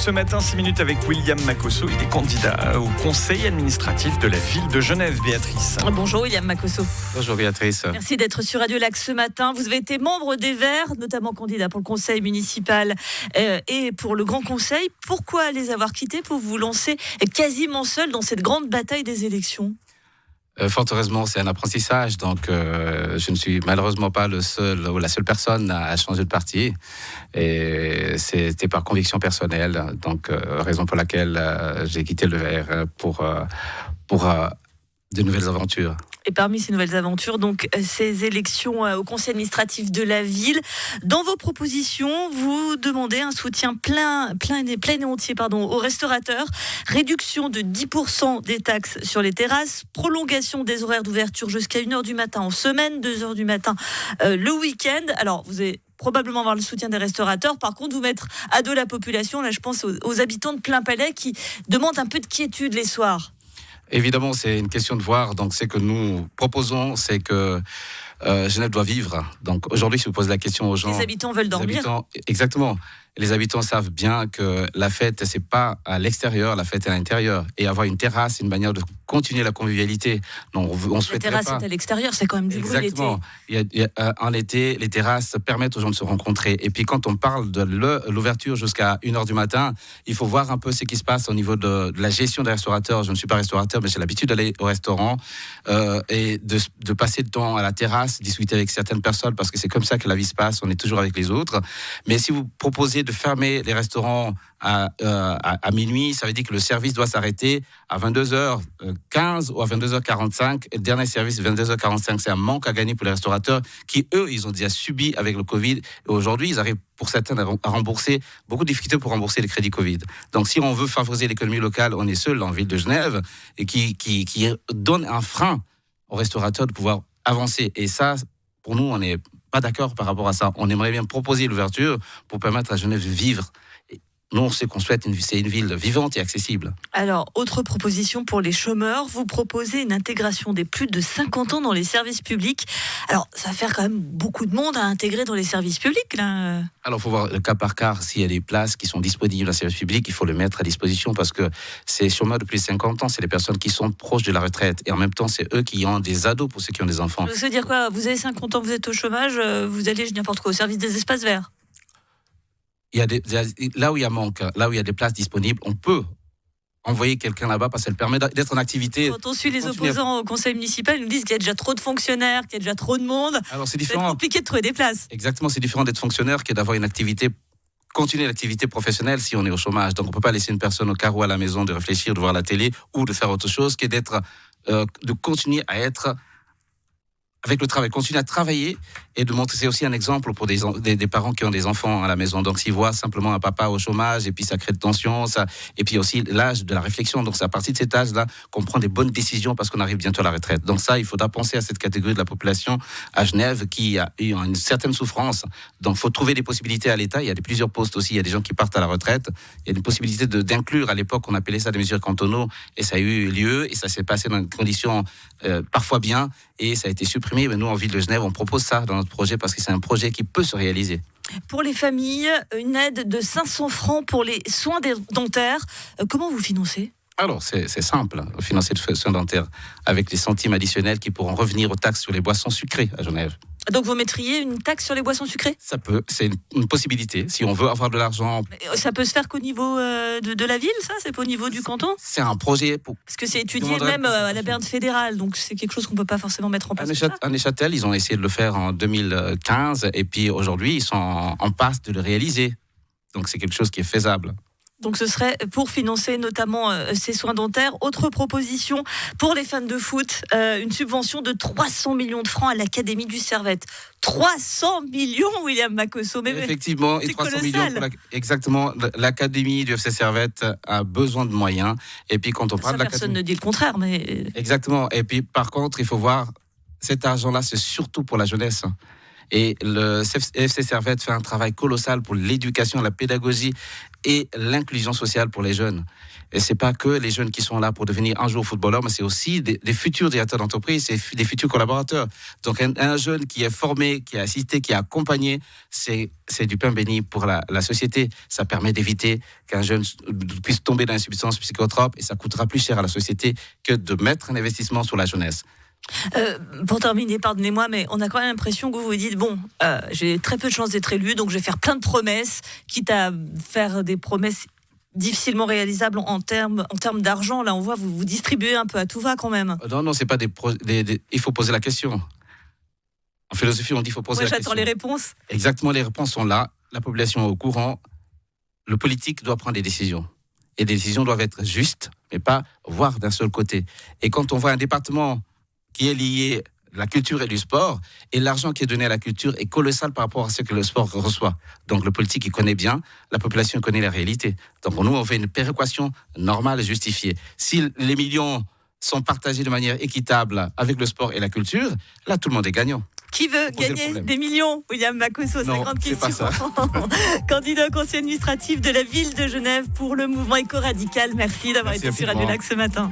ce matin, 6 minutes avec William Macosso. Il est candidat au conseil administratif de la ville de Genève, Béatrice. Bonjour William Macosso. Bonjour Béatrice. Merci d'être sur Radio Lac ce matin. Vous avez été membre des Verts, notamment candidat pour le conseil municipal et pour le Grand Conseil. Pourquoi les avoir quittés pour vous lancer quasiment seul dans cette grande bataille des élections ? Fort heureusement, c'est un apprentissage, donc je ne suis malheureusement pas le seul ou la seule personne à changer de parti. Et c'était par conviction personnelle, donc raison pour laquelle j'ai quitté le Vert pour de nouvelles aventures. Et parmi ces nouvelles aventures, donc ces élections au conseil administratif de la ville, dans vos propositions, vous demandez un soutien plein et entier aux restaurateurs, réduction de 10% des taxes sur les terrasses, prolongation des horaires d'ouverture jusqu'à 1h du matin en semaine, 2h du matin le week-end. Alors, vous allez probablement avoir le soutien des restaurateurs. Par contre, vous mettre à dos la population, là je pense aux habitants de Plainpalais qui demandent un peu de quiétude les soirs. Évidemment, c'est une question de voir. Donc, ce que nous proposons, c'est que Genève doit vivre. Donc, aujourd'hui, si vous posez la question aux gens... Les habitants veulent dormir. Exactement. Les habitants savent bien que la fête, c'est pas à l'extérieur, la fête est à l'intérieur. Et avoir une terrasse, c'est une manière de continuer la convivialité. Non, on souhaiterait pas. La terrasse est à l'extérieur, c'est quand même du bruit l'été. Exactement. En été, les terrasses permettent aux gens de se rencontrer. Et puis, quand on parle de l'ouverture jusqu'à 1h du matin, il faut voir un peu ce qui se passe au niveau de la gestion des restaurateurs. Je ne suis pas restaurateur, mais j'ai l'habitude d'aller au restaurant et de passer le temps à la terrasse, discuter avec certaines personnes, parce que c'est comme ça que la vie se passe. On est toujours avec les autres. Mais si vous proposez de fermer les restaurants à minuit, ça veut dire que le service doit s'arrêter à 22h15 ou à 22h45. Et le dernier service, 22h45, c'est un manque à gagner pour les restaurateurs qui, eux, ils ont déjà subi avec le Covid. Et aujourd'hui, ils arrivent, pour certains, à rembourser, beaucoup de difficultés pour rembourser les crédits Covid. Donc, si on veut favoriser l'économie locale, on est seul en ville de Genève et qui donne un frein aux restaurateurs de pouvoir avancer. Et ça, pour nous, on n'est pas d'accord par rapport à ça. On aimerait bien proposer l'ouverture pour permettre à Genève de vivre. Nous, on sait qu'on souhaite c'est une ville vivante et accessible. Alors, autre proposition pour les chômeurs, vous proposez une intégration des plus de 50 ans dans les services publics. Alors, ça va faire quand même beaucoup de monde à intégrer dans les services publics, là. Alors, il faut voir le cas par cas. S'il y a des places qui sont disponibles dans les services publics, il faut les mettre à disposition parce que ces chômeurs de plus de 50 ans, c'est les personnes qui sont proches de la retraite. Et en même temps, c'est eux qui ont des ados pour ceux qui ont des enfants. Ça veut dire quoi ? Vous avez 50 ans, vous êtes au chômage, vous allez n'importe quoi, au service des espaces verts. Là où il y a manque, là où il y a des places disponibles, on peut envoyer quelqu'un là-bas parce que ça permet d'être en activité. Quand on suit les opposants au conseil municipal, ils nous disent qu'il y a déjà trop de fonctionnaires, qu'il y a déjà trop de monde. Alors c'est différent. C'est compliqué de trouver des places. Exactement, c'est différent d'être fonctionnaire que d'avoir une activité, continuer l'activité professionnelle si on est au chômage. Donc on ne peut pas laisser une personne au carreau à la maison de réfléchir, de voir la télé ou de faire autre chose que de continuer à être avec le travail, continuer à travailler et de montrer. C'est aussi un exemple pour des parents qui ont des enfants à la maison. Donc, s'ils voient simplement un papa au chômage et puis ça crée de tension, et puis aussi l'âge de la réflexion. Donc, c'est à partir de cet âge-là qu'on prend des bonnes décisions parce qu'on arrive bientôt à la retraite. Donc, ça, il faudra penser à cette catégorie de la population à Genève qui a eu une certaine souffrance. Donc, il faut trouver des possibilités à l'État. Il y a plusieurs postes aussi. Il y a des gens qui partent à la retraite. Il y a des possibilités d'inclure. À l'époque, on appelait ça des mesures cantonaux et ça a eu lieu et ça s'est passé dans des conditions parfois bien et ça a été supprimé. Mais nous, en ville de Genève, on propose ça dans notre projet parce que c'est un projet qui peut se réaliser. Pour les familles, une aide de 500 francs pour les soins dentaires. Comment vous financez ? Alors, c'est simple, financer les soins dentaires avec les centimes additionnels qui pourront revenir aux taxes sur les boissons sucrées à Genève. Donc vous mettriez une taxe sur les boissons sucrées ? Ça peut, c'est une possibilité. Si on veut avoir de l'argent... Ça peut se faire qu'au niveau de la ville, ça ? C'est pas au niveau du canton ? C'est un projet... Parce que c'est étudié même à la Berne fédérale, donc c'est quelque chose qu'on ne peut pas forcément mettre en place. À Neuchâtel, ils ont essayé de le faire en 2015, et puis aujourd'hui, ils sont en passe de le réaliser. Donc c'est quelque chose qui est faisable. Donc ce serait pour financer notamment ces soins dentaires. Autre proposition pour les fans de foot, une subvention de 300 millions de francs à l'Académie du Servette. 300 millions, William Macosso. Mais effectivement, et 300 colossal. millions exactement. L'Académie du FC Servette a besoin de moyens. Et puis quand on parle de personne ne dit le contraire, mais exactement. Et puis par contre, il faut voir cet argent-là, c'est surtout pour la jeunesse. Et le FC Servette fait un travail colossal pour l'éducation, la pédagogie et l'inclusion sociale pour les jeunes. Et c'est pas que les jeunes qui sont là pour devenir un jour footballeurs, mais c'est aussi des futurs directeurs d'entreprise, c'est des futurs collaborateurs. Donc un jeune qui est formé, qui est assisté, qui est accompagné, c'est du pain béni pour la société. Ça permet d'éviter qu'un jeune puisse tomber dans une substance psychotrope et ça coûtera plus cher à la société que de mettre un investissement sur la jeunesse. Pour terminer, pardonnez-moi, mais on a quand même l'impression que vous vous dites j'ai très peu de chances d'être élu, donc je vais faire plein de promesses, quitte à faire des promesses difficilement réalisables en termes d'argent. Là, on voit vous distribuez un peu à tout va quand même. Non, c'est pas il faut poser la question. En philosophie, on dit qu'il faut poser la question. J'attends les réponses. Exactement, les réponses sont là. La population est au courant. Le politique doit prendre des décisions. Et des décisions doivent être justes, mais pas voir d'un seul côté. Et quand on voit un département qui est lié à la culture et du sport, et l'argent qui est donné à la culture est colossal par rapport à ce que le sport reçoit. Donc le politique, il connaît bien, la population connaît la réalité. Donc nous, on fait une péréquation normale et justifiée. Si les millions sont partagés de manière équitable avec le sport et la culture, là, tout le monde est gagnant. Qui veut gagner des millions? William Makosso, 50 questions. C'est pas ça. Candidat au conseil administratif de la ville de Genève pour le mouvement éco-radical. Merci d'avoir été sur Radio Lac ce matin.